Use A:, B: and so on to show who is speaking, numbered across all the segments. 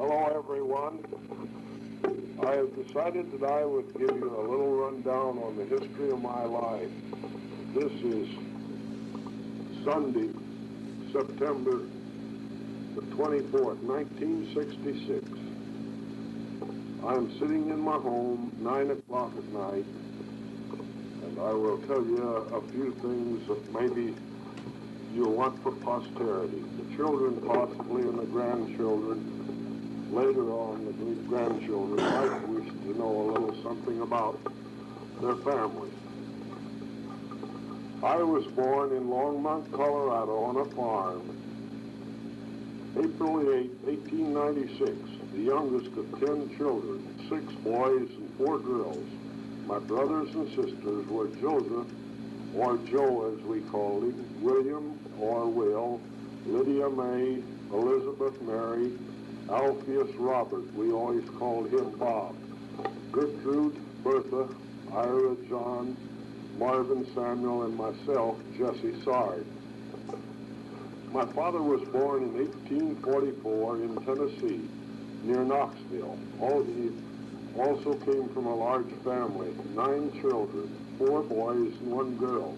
A: Hello, everyone. I have decided that I would give you a little rundown on the history of my life. This is Sunday, September the 24th, 1966. I'm sitting in my home, 9 o'clock at night, and I will tell you a few things that maybe you'll want for posterity. The children possibly and the grandchildren. Later on, the grandchildren might wish to know a little something about their family. I was born in Longmont, Colorado on a farm. April 8, 1896, the youngest of 10 children, 6 boys and 4 girls. My brothers and sisters were Joseph, or Joe as we called him, William or Will, Lydia May, Elizabeth Mary, Alpheus Robert, we always called him Bob, Gertrude, Bertha, Ira John, Marvin Samuel, and myself, Jesse Sard. My father was born in 1844 in Tennessee, near Knoxville. He also came from a large family, 9 children, 4 boys and 1 girl.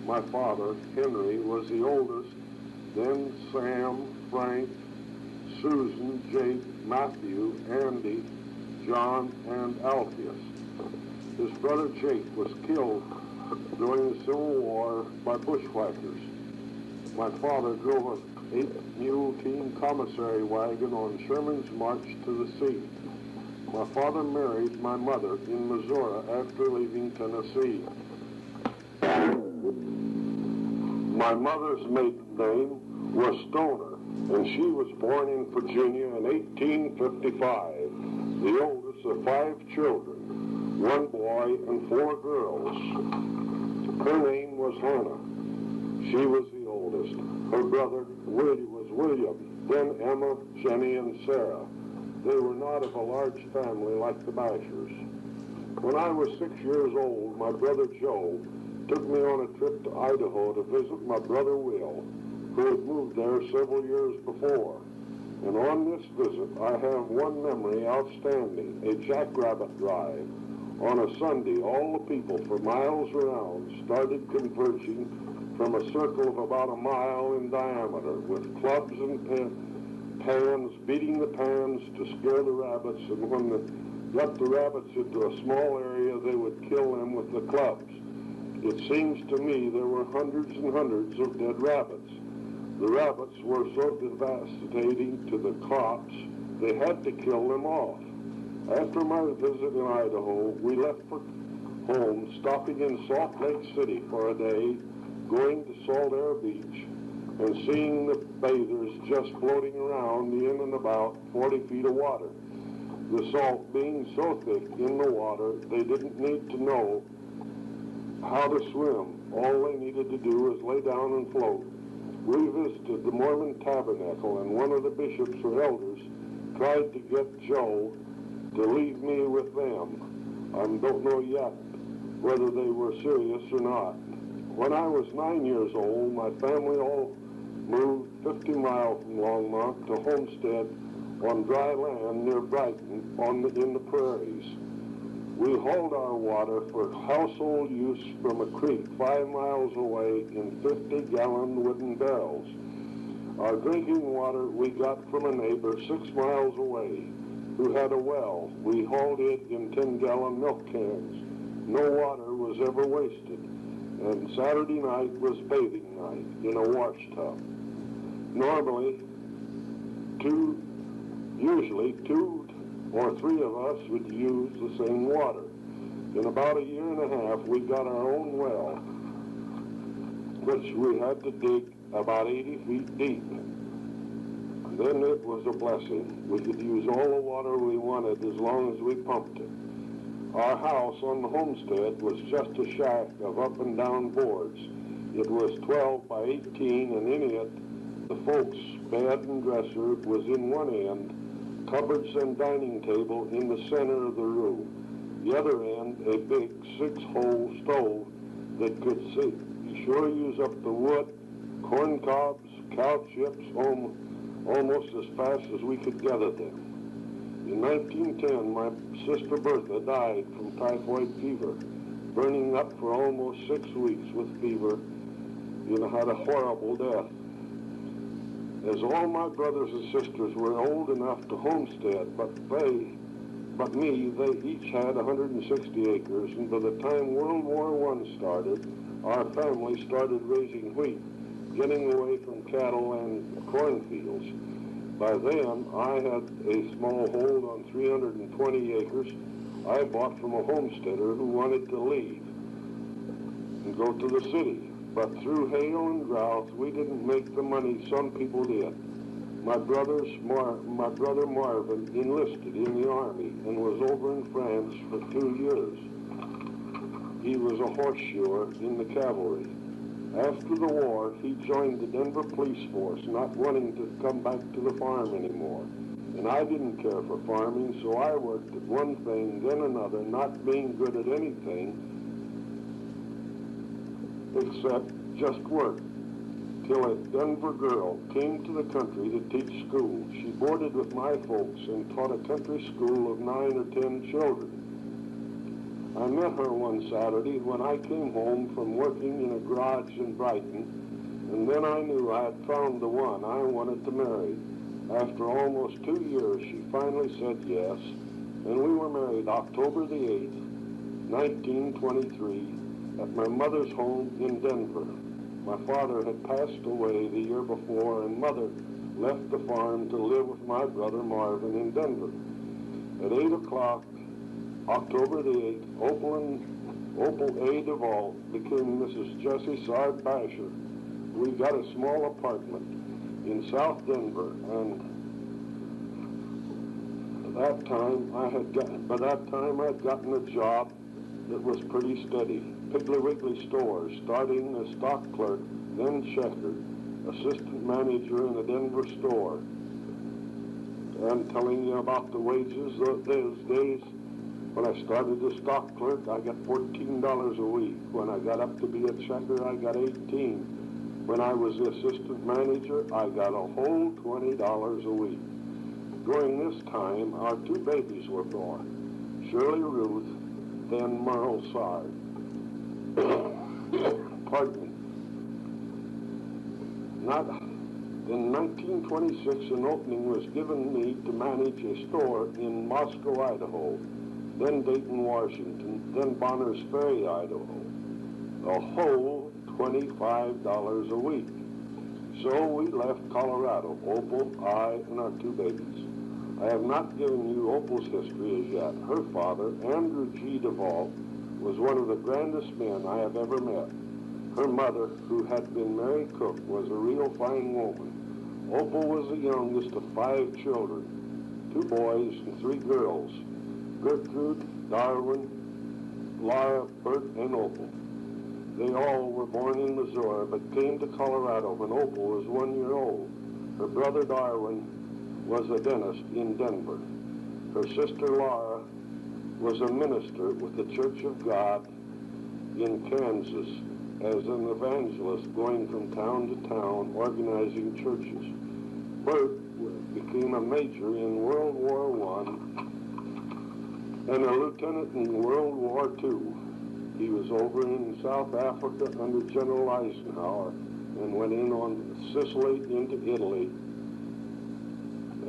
A: My father, Henry, was the oldest, then Sam, Frank, Susan, Jake, Matthew, Andy, John, and Alpheus. His brother Jake was killed during the Civil War by bushwhackers. My father drove an 8-mule team commissary wagon on Sherman's march to the sea. My father married my mother in Missouri after leaving Tennessee. My mother's maiden name was Stoner, and she was born in Virginia in 1855, the oldest of 5 children, 1 boy and 4 girls. Her name was Hannah. She was the oldest. Her brother was William, then Emma, Jenny, and Sarah. They were not of a large family like the Bashors. When I was 6 years old, my brother Joe took me on a trip to Idaho to visit my brother Will, who had moved there several years before. And on this visit, I have one memory outstanding, a jackrabbit drive. On a Sunday, all the people for miles around started converging from a circle of about a mile in diameter with clubs and pans, beating the pans to scare the rabbits, and when they got the rabbits into a small area, they would kill them with the clubs. It seems to me there were hundreds and hundreds of dead rabbits. The rabbits were so devastating to the crops, they had to kill them off. After my visit in Idaho, we left for home, stopping in Salt Lake City for a day, going to Salt Air Beach, and seeing the bathers just floating around in and about 40 feet of water. The salt being so thick in the water, they didn't need to know how to swim. All they needed to do was lay down and float. We visited the Mormon Tabernacle, and one of the bishops or elders tried to get Joe to leave me with them. I don't know yet whether they were serious or not. When I was 9 years old, my family all moved 50 miles from Longmont to Homestead on dry land near Brighton in the prairies. We hauled our water for household use from a creek 5 miles away in 50-gallon wooden barrels. Our drinking water we got from a neighbor 6 miles away who had a well. We hauled it in 10-gallon milk cans. No water was ever wasted. And Saturday night was bathing night in a wash tub. Normally, usually two or 3 of us would use the same water. In about a year and a half, we got our own well, which we had to dig about 80 feet deep. Then it was a blessing. We could use all the water we wanted as long as we pumped it. Our house on the homestead was just a shack of up and down boards. It was 12 by 18, and in it, the folks' bed and dresser was in one end, cupboards and dining table in the center of the room. The other end, a big 6-hole stove that could sure use up the wood, corn cobs, cow chips almost as fast as we could gather them. In 1910, my sister Bertha died from typhoid fever, burning up for almost 6 weeks with fever, had a horrible death. As all my brothers and sisters were old enough to homestead, but me, they each had 160 acres, and by the time World War I started, our family started raising wheat, getting away from cattle and cornfields. By then, I had a small hold on 320 acres I bought from a homesteader who wanted to leave and go to the city. But through hail and drought, we didn't make the money some people did. My brother Marvin enlisted in the Army and was over in France for 2 years. He was a horseshoer in the cavalry. After the war, he joined the Denver police force, not wanting to come back to the farm anymore. And I didn't care for farming, so I worked at one thing, then another, not being good at anything except just work, till a Denver girl came to the country to teach school. She boarded with my folks and taught a country school of 9 or 10 children. I met her one Saturday when I came home from working in a garage in Brighton, and then I knew I had found the one I wanted to marry. After almost 2 years, she finally said yes, and we were married October the 8th, 1923, at my mother's home in Denver. My father had passed away the year before, and Mother left the farm to live with my brother Marvin in Denver. At 8 o'clock, October the 8th, Opal A. Duvall became Mrs. Jessie Sard Bashor. We got a small apartment in South Denver, and by that time I had gotten a job that was pretty steady. Piggly Wiggly stores, starting as stock clerk, then checker, assistant manager in a Denver store. And telling you about the wages those days, when I started as stock clerk, I got $14 a week. When I got up to be a checker, I got $18. When I was the assistant manager, I got a whole $20 a week. During this time, our 2 babies were born, Shirley Ruth, then Merle Sard. Pardon me. In 1926, an opening was given me to manage a store in Moscow, Idaho, then Dayton, Washington, then Bonners Ferry, Idaho. A whole $25 a week. So we left Colorado, Opal, I, and our 2 babies. I have not given you Opal's history as yet. Her father, Andrew G. Duvall, was one of the grandest men I have ever met. Her mother, who had been Mary Cook, was a real fine woman. Opal was the youngest of 5 children, 2 boys and 3 girls, Gertrude, Darwin, Laura, Bert, and Opal. They all were born in Missouri, but came to Colorado when Opal was 1 year old. Her brother Darwin was a dentist in Denver. Her sister Laura was a minister with the Church of God in Kansas as an evangelist, going from town to town organizing churches. Bert became a major in World War I and a lieutenant in World War II. He was over in South Africa under General Eisenhower and went in on Sicily into Italy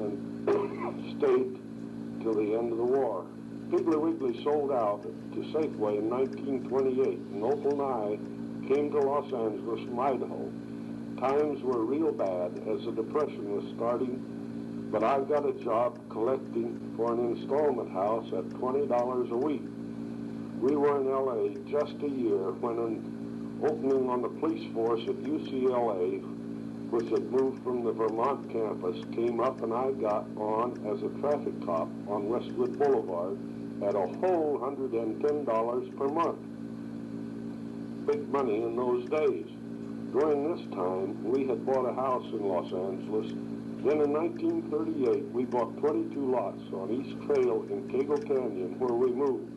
A: and stayed till the end of the war. Piggly Wiggly sold out to Safeway in 1928, and Opal and I came to Los Angeles from Idaho. Times were real bad as the Depression was starting, but I got a job collecting for an installment house at $20 a week. We were in L.A. just a year when an opening on the police force at UCLA, which had moved from the Vermont campus, came up, and I got on as a traffic cop on Westwood Boulevard at a whole $110 per month. Big money in those days. During this time, we had bought a house in Los Angeles. Then in 1938, we bought 22 lots on East Trail in Cagle Canyon, where we moved.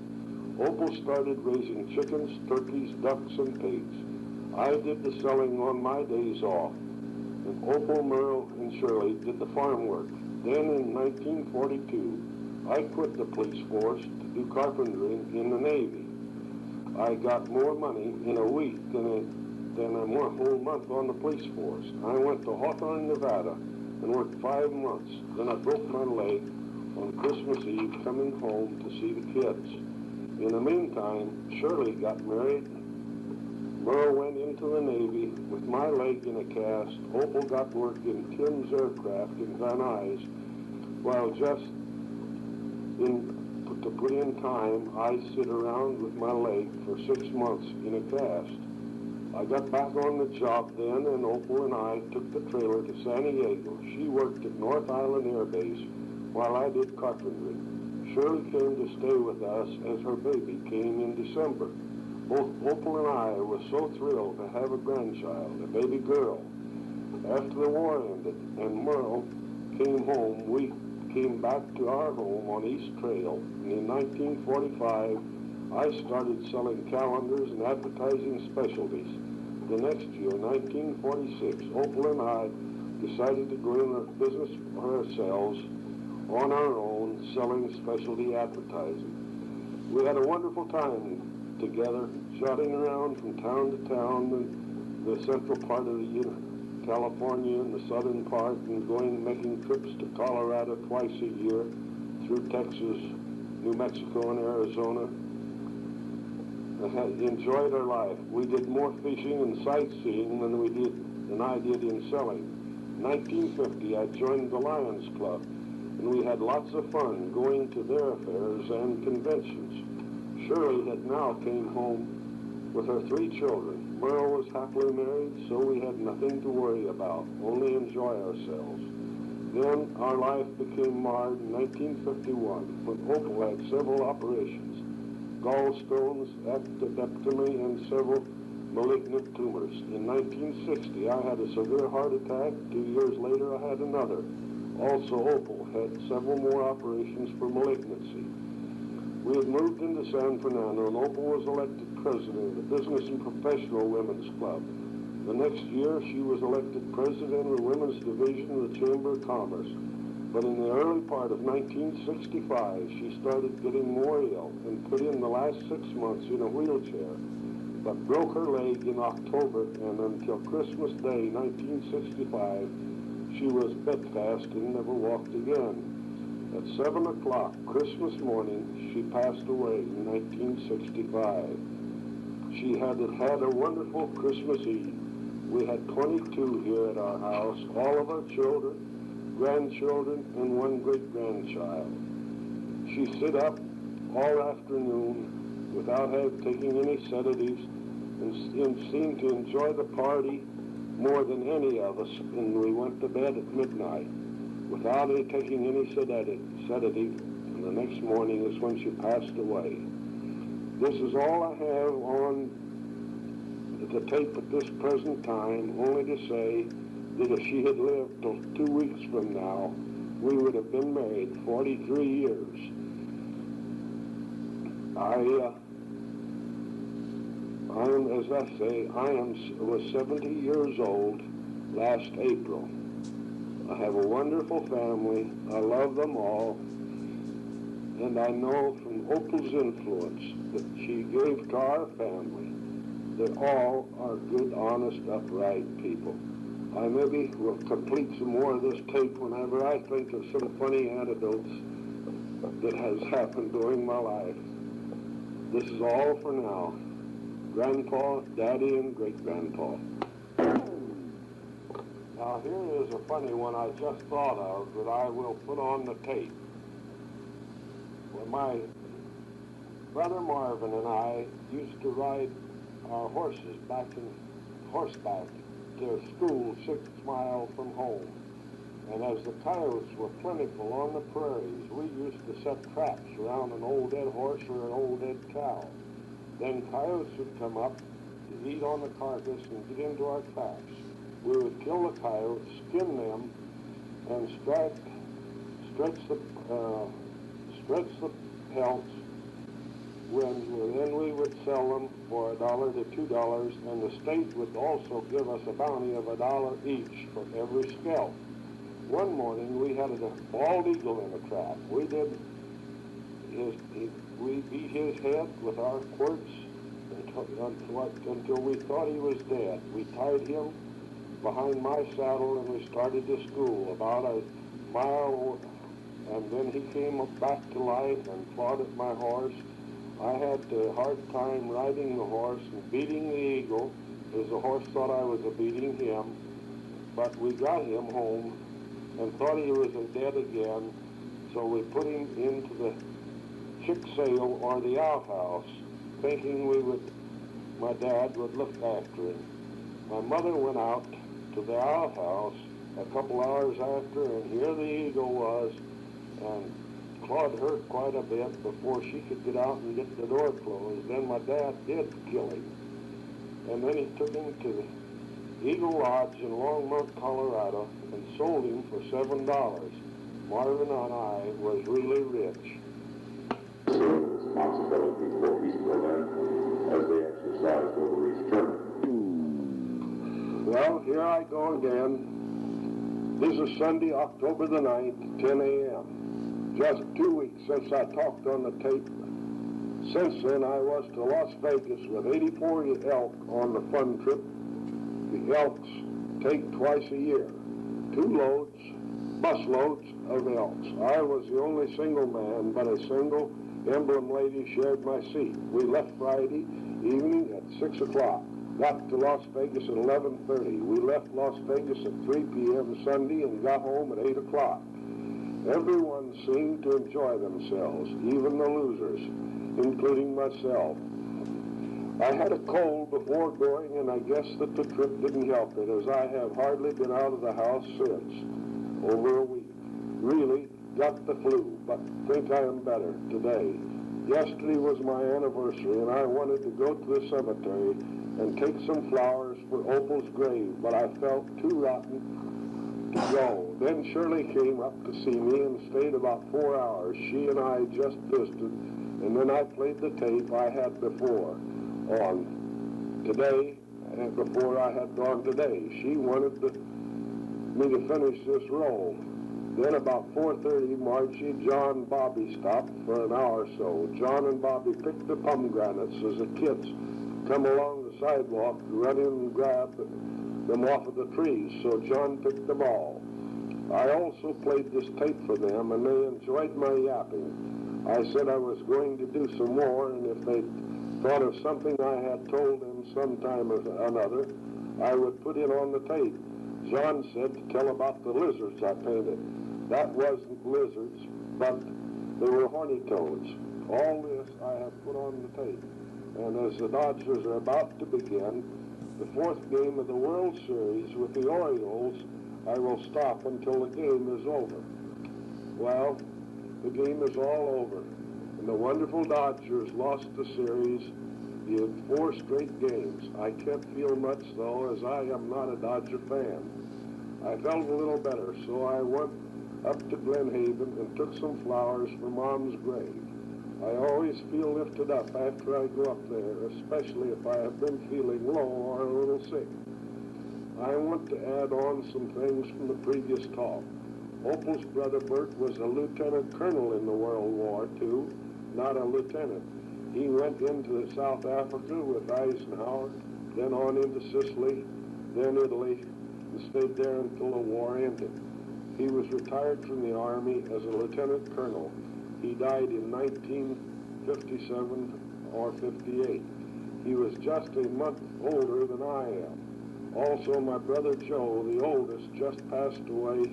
A: Opal started raising chickens, turkeys, ducks, and pigs. I did the selling on my days off, and Opal, Merle, and Shirley did the farm work. Then in 1942, I quit the police force to do carpentry in the Navy. I got more money in a week than a whole month on the police force. I went to Hawthorne, Nevada, and worked 5 months. Then I broke my leg on Christmas Eve coming home to see the kids. In the meantime, Shirley got married. Merle went into the Navy with my leg in a cast. Opal got work in Tim's Aircraft in Van Nuys, while just to put in time, I sit around with my leg for 6 months in a cast. I got back on the job then, and Opal and I took the trailer to San Diego. She worked at North Island Air Base while I did carpentry. Shirley came to stay with us as her baby came in December. Both Opal and I were so thrilled to have a grandchild, a baby girl. After the war ended and Merle came home, we came back to our home on East Trail. And in 1945, I started selling calendars and advertising specialties. The next year, 1946, Opal and I decided to go into business for ourselves on our own, selling specialty advertising. We had a wonderful time together, shotting around from town to town in the central part of the California and the southern part, and making trips to Colorado twice a year, through Texas, New Mexico, and Arizona. Enjoyed our life. We did more fishing and sightseeing than I did in selling. In 1950, I joined the Lions Club, and we had lots of fun going to their affairs and conventions. Shirley had now came home with her 3 children. Merle was happily married, so we had nothing to worry about, only enjoy ourselves. Then our life became marred in 1951 when Opal had several operations, gallstones, appendectomy, and several malignant tumors. In 1960, I had a severe heart attack. 2 years later, I had another. Also, Opal had several more operations for malignancy. We had moved into San Fernando, and Opal was elected president of the Business and Professional Women's Club. The next year, she was elected president of the Women's Division of the Chamber of Commerce. But in the early part of 1965, she started getting more ill and put in the last 6 months in a wheelchair, but broke her leg in October, and until Christmas Day, 1965, she was bedfast and never walked again. At 7 o'clock Christmas morning, she passed away in 1965. She had had a wonderful Christmas Eve. We had 22 here at our house, all of our children, grandchildren, and 1 great-grandchild. She sat up all afternoon without taking any sedatives and seemed to enjoy the party more than any of us, and we went to bed at midnight without taking any sedative, and the next morning is when she passed away. This is all I have on the tape at this present time, only to say that if she had lived till 2 weeks from now, we would have been married 43 years. As I say, was 70 years old last April. I have a wonderful family. I love them all. And I know from Opal's influence that she gave to our family that all are good, honest, upright people. I maybe will complete some more of this tape whenever I think of some funny anecdotes that has happened during my life. This is all for now. Grandpa, Daddy, and great-grandpa. Now here is a funny one I just thought of that I will put on the tape. When my brother Marvin and I used to ride our horses back in horseback to school 6 miles from home. And as the coyotes were plentiful on the prairies, we used to set traps around an old dead horse or an old dead cow. Then coyotes would come up to eat on the carcass and get into our traps. We would kill the coyotes, skin them, and stretch the pelts. Then we would sell them for $1 to $2, and the state would also give us a bounty of $1 each for every scalp. One morning we had a bald eagle in a trap. We did we beat his head with our quirts until we thought he was dead. We tied him behind my saddle and we started to school about a mile, and then he came back to life and clawed at my horse. I had a hard time riding the horse and beating the eagle, as the horse thought I was beating him. But we got him home and thought he was dead again, so we put him into the chick sale or the outhouse, thinking my dad would look after him. My mother went out to the outhouse a couple hours after, and here the eagle was, and clawed her quite a bit before she could get out and get the door closed. Then my dad did kill him, and then he took him to the Eagle Lodge in Longmont, Colorado, and sold him for $7. Marvin and I was really rich.
B: Responsibility for peaceful men as they exercised over each term.
A: Well, here I go again. This is Sunday, October the 9th, 10 a.m. Just 2 weeks since I talked on the tape. Since then, I was to Las Vegas with 84 elk on the fun trip. The elks take twice a year. 2 loads, bus loads of elks. I was the only single man, but a single emblem lady shared my seat. We left Friday evening at 6 o'clock. Got to Las Vegas at 11:30. We left Las Vegas at 3 p.m. Sunday and got home at 8 o'clock. Everyone seemed to enjoy themselves, even the losers, including myself. I had a cold before going, and I guess that the trip didn't help it, as I have hardly been out of the house since. Over a week. Really got the flu, but think I am better today. Yesterday was my anniversary, and I wanted to go to the cemetery and take some flowers for Opal's grave, but I felt too rotten to go. Then Shirley came up to see me and stayed about 4 hours. She and I just visited, and then I played the tape I had before on today, and before I had gone today. She wanted me to finish this role. Then about 4:30, Margie, John, Bobby stopped for an hour or so. John and Bobby picked the pomegranates as the kids come along the sidewalk, run in and grab them off of the trees, so John picked them all. I also played this tape for them, and they enjoyed my yapping. I said I was going to do some more, and if they thought of something I had told them sometime or another, I would put it on the tape. John said to tell about the lizards I painted. That wasn't lizards, but they were horny toads. All this I have put on the tape. And as the Dodgers are about to begin the 4th game of the World Series with the Orioles, I will stop until the game is over. Well, the game is all over, and the wonderful Dodgers lost the series in 4 straight games. I can't feel much, though, as I am not a Dodger fan. I felt a little better, so I went up to Glen Haven and took some flowers for Mom's grave. I always feel lifted up after I go up there, especially if I have been feeling low or a little sick. I want to add on some things from the previous talk. Opal's brother Bert was a lieutenant colonel in the World War II, not a lieutenant. He went into South Africa with Eisenhower, then on into Sicily, then Italy, and stayed there until the war ended. He was retired from the Army as a lieutenant colonel. He died in 1957 or 58. He was just a month older than I am. Also, my brother Joe, the oldest, just passed away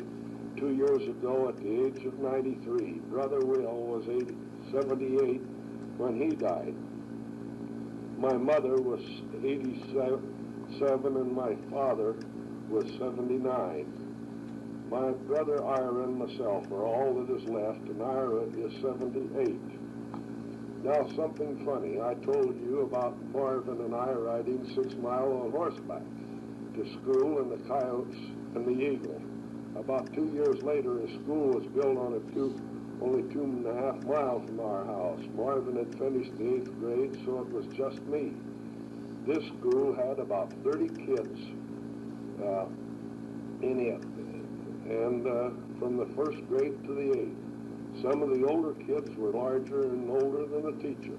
A: 2 years ago at the age of 93. Brother Will was 78 when he died. My mother was 87 and my father was 79. My brother Ira and myself are all that is left, and Ira is 78. Now something funny. I told you about Marvin and I riding 6 miles on horseback to school and the coyotes and the eagle. About 2 years later, a school was built on only 2.5 miles from our house. Marvin had finished the 8th grade, so it was just me. This school had about 30 kids in it, and from the 1st grade to the 8th. Some of the older kids were larger and older than the teacher.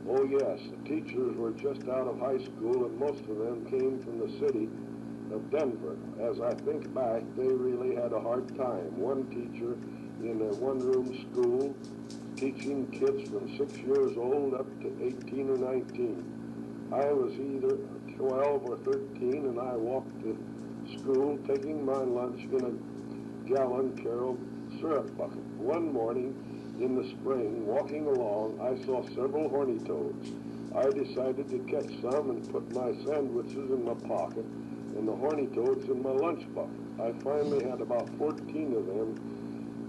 A: Oh yes, the teachers were just out of high school, and most of them came from the city of Denver. As I think back, they really had a hard time. One teacher in a one-room school teaching kids from 6 years old up to 18 or 19. I was either 12 or 13, and I walked to school taking my lunch in a gallon Carroll syrup bucket. One morning in the spring, walking along, I saw several horny toads. I decided to catch some and put my sandwiches in my pocket and the horny toads in my lunch bucket. I finally had about 14 of them.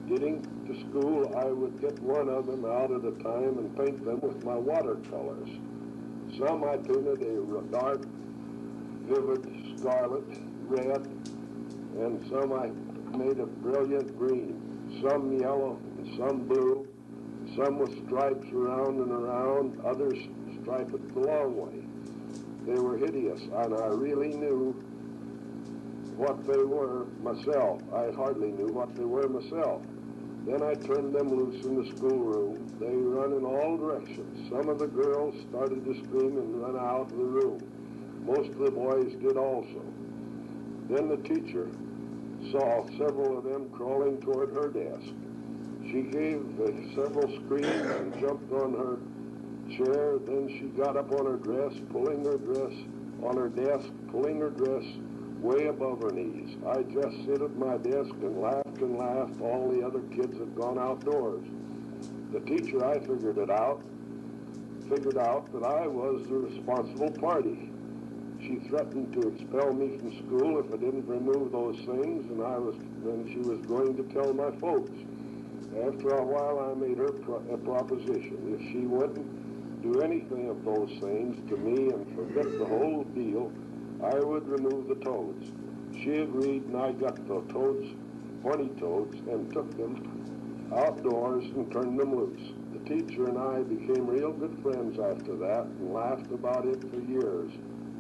A: Getting to school, I would get one of them out at a time and paint them with my watercolors. Some I painted a dark, vivid scarlet, red, and some I made a brilliant green, some yellow, and some blue, some with stripes around and around, others striped the long way. They were hideous, and I really knew what they were myself. I hardly knew what they were myself. Then I turned them loose in the schoolroom. They run in all directions. Some of the girls started to scream and run out of the room. Most of the boys did also. Then the teacher saw several of them crawling toward her desk. She gave several screams and jumped on her chair. Then she got up on her dress, pulling her dress on her desk, pulling her dress way above her knees. I just sit at my desk and laughed and laughed. All the other kids had gone outdoors. The teacher, I figured out that I was the responsible party. She threatened to expel me from school if I didn't remove those things, and she was going to tell my folks. After a while, I made her a proposition. If she wouldn't do anything of those things to me and forget the whole deal, I would remove the toads. She agreed, and I got the toads, horny toads, and took them outdoors and turned them loose. The teacher and I became real good friends after that and laughed about it for years,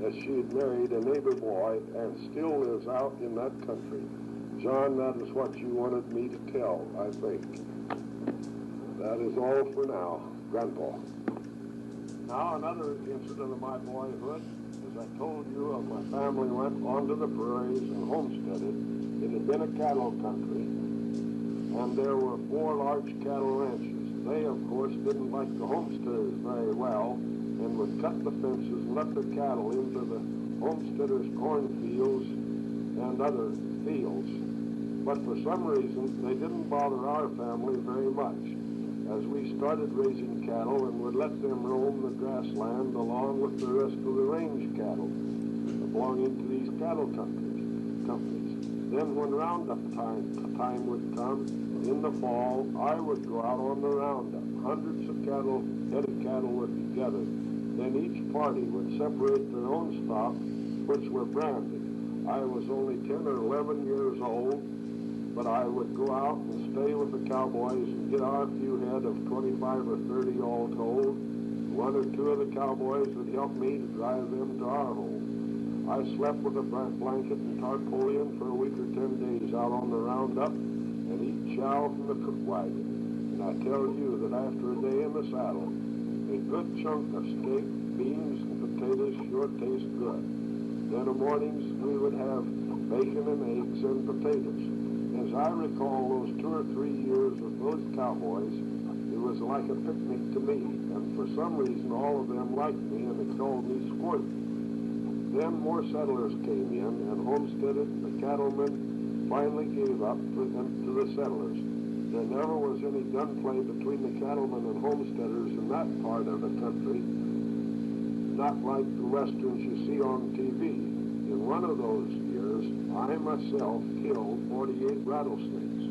A: as she had married a neighbor boy and still lives out in that country. John, that is what you wanted me to tell, I think. That is all for now, Grandpa. Now another incident of my boyhood. As I told you, my family went onto the prairies and homesteaded. It had been a cattle country, and there were 4 large cattle ranches. They, of course, didn't like the homesteaders very well, and would cut the fences and let their cattle into the homesteaders' cornfields and other fields. But for some reason, they didn't bother our family very much, as we started raising cattle and would let them roam the grassland along with the rest of the range cattle belonging to these cattle companies. Then when roundup time would come in the fall, I would go out on the roundup. Hundreds of head of cattle were together. Then each party would separate their own stock, which were branded. I was only 10 or 11 years old, but I would go out and stay with the cowboys and get our few head of 25 or 30 all told. 1 or 2 of the cowboys would help me to drive them to our home. I slept with a blanket and tarpaulin for a week or 10 days out on the roundup and eat chow from the cook wagon. And I tell you that after a day in the saddle, a good chunk of steak, beans, and potatoes sure taste good. Then in the mornings we would have bacon and eggs and potatoes. As I recall those 2 or 3 years with those cowboys, it was like a picnic to me, and for some reason all of them liked me and they called me Squirt. Then more settlers came in and homesteaded. The cattlemen finally gave up to the settlers. There never was any gunplay between the cattlemen and homesteaders in that part of the country, not like the westerns you see on TV. In one of those years, I myself killed 48 rattlesnakes.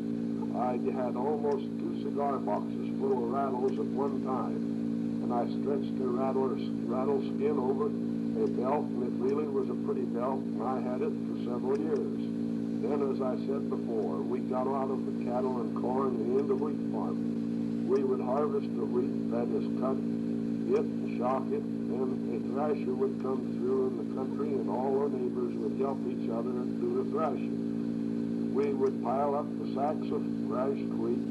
A: I had almost 2 cigar boxes full of rattles at one time, and I stretched a rattleskin over a belt, and it really was a pretty belt, and I had it for several years. Then, as I said before, we got out of the cattle and corn and into wheat farming. We would harvest the wheat, that is, cut it and shock it, and a thrasher would come through in the country, and all our neighbors would help each other do the thrashing. We would pile up the sacks of thrashed wheat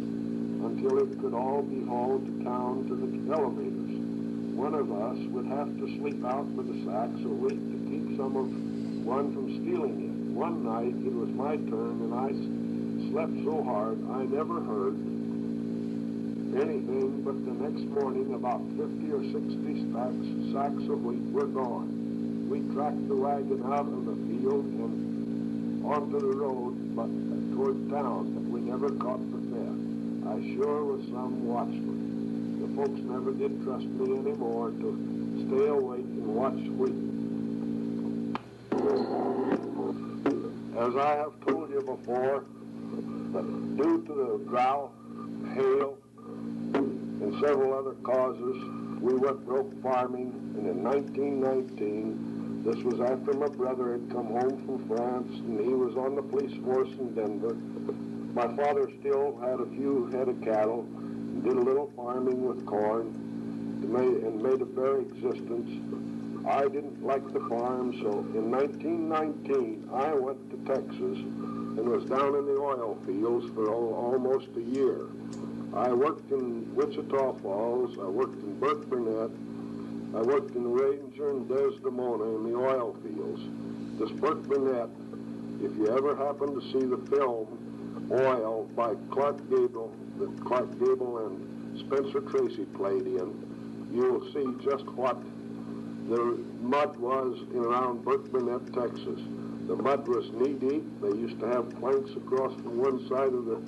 A: until it could all be hauled to town to the elevators. One of us would have to sleep out with the sacks or wait to keep some of one from stealing it. One night it was my turn, and I slept so hard I never heard anything, but the next morning about 50 or 60 sacks of wheat were gone. We tracked the wagon out of the field and onto the road but toward town, but we never caught the theft. I sure was some watchman. The folks never did trust me anymore to stay awake and watch wheat. As I have told you before, due to the drought, hail, and several other causes, we went broke farming, and in 1919, this was after my brother had come home from France, and he was on the police force in Denver. My father still had a few head of cattle, and did a little farming with corn, and made a bare existence. I didn't like the farm, so in 1919, I went to Texas and was down in the oil fields for almost a year. I worked in Wichita Falls, I worked in Burke Burnett, I worked in Ranger and Desdemona in the oil fields. This Burke Burnett, if you ever happen to see the film Oil by Clark Gable, that Clark Gable and Spencer Tracy played in, you will see just what the mud was in around Burke Burnett, Texas. The mud was knee-deep. They used to have planks across from one side of the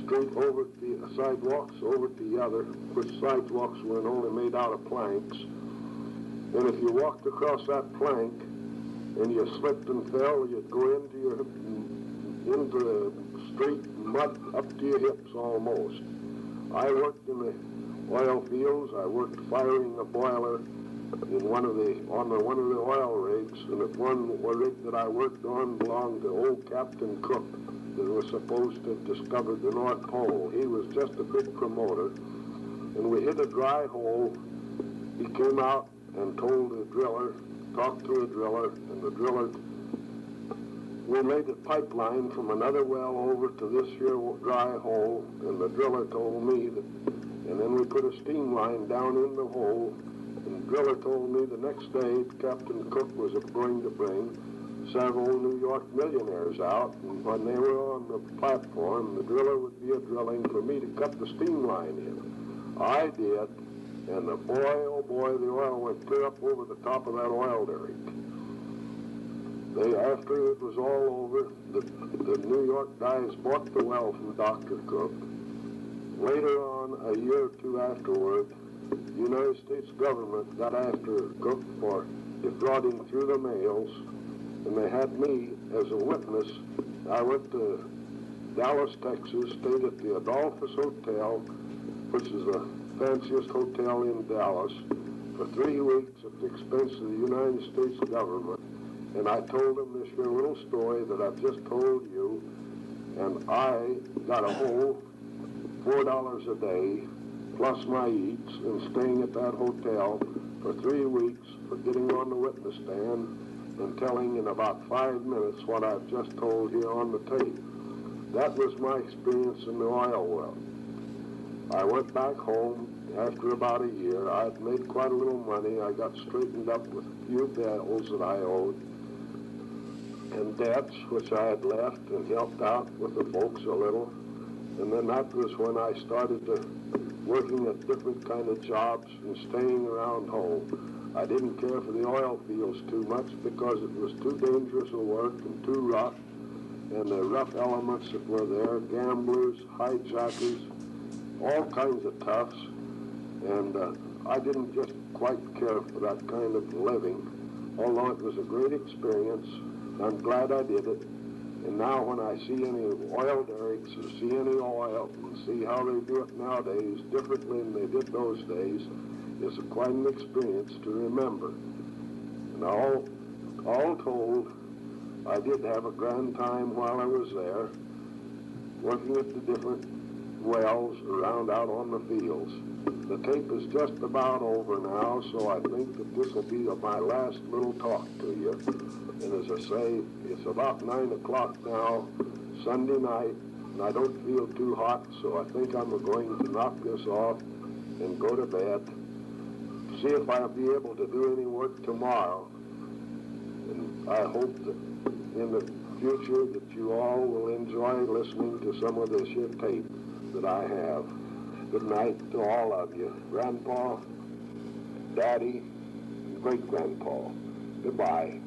A: street over to the sidewalks over to the other, which sidewalks were only made out of planks. And if you walked across that plank and you slipped and fell, you'd go into the street mud up to your hips almost. I worked in the oil fields. I worked firing a boiler in one of the oil rigs, and at one rig that I worked on belonged to old Captain Cook that was supposed to have discovered the North Pole. He was just a big promoter, and we hit a dry hole. He came out and told the driller, talked to the driller, and the driller, we laid a pipeline from another well over to this here dry hole, and the driller told me that, and then we put a steam line down in the hole. And the driller told me the next day Captain Cook was going to bring several New York millionaires out, and when they were on the platform, the driller would be a-drilling for me to cut the steam line in. I did, and boy, oh boy, the oil went clear up over the top of that oil derrick. After it was all over, the New York guys bought the well from Dr. Cook. Later on, a year or two afterward, the United States government got after Cook for defrauding through the mails, and they had me as a witness. I went to Dallas, Texas, stayed at the Adolphus Hotel, which is the fanciest hotel in Dallas, for 3 weeks at the expense of the United States government. And I told them this here little story that I've just told you, and I got a whole $4 a day, plus my eats, and staying at that hotel for 3 weeks for getting on the witness stand and telling in about 5 minutes what I've just told here on the tape. That was my experience in the oil well. I went back home after about a year. I'd made quite a little money. I got straightened up with a few bills that I owed and debts which I had left, and helped out with the folks a little. And then that was when I started working at different kind of jobs and staying around home. I didn't care for the oil fields too much because it was too dangerous a work and too rough, and the rough elements that were there, gamblers, hijackers, all kinds of toughs, and I didn't just quite care for that kind of living, although it was a great experience. I'm glad I did it. And now when I see any oil derricks or see any oil and see how they do it nowadays differently than they did those days, it's quite an experience to remember. And all told, I did have a grand time while I was there, working at the different wells around out on the fields. The tape is just about over now, so I think that this will be my last little talk to you. And as I say, it's about 9 o'clock now, Sunday night, and I don't feel too hot, so I think I'm going to knock this off and go to bed. See if I'll be able to do any work tomorrow. And I hope that in the future that you all will enjoy listening to some of this here tape that I have. Good night to all of you. Grandpa, Daddy, Great-Grandpa. Goodbye.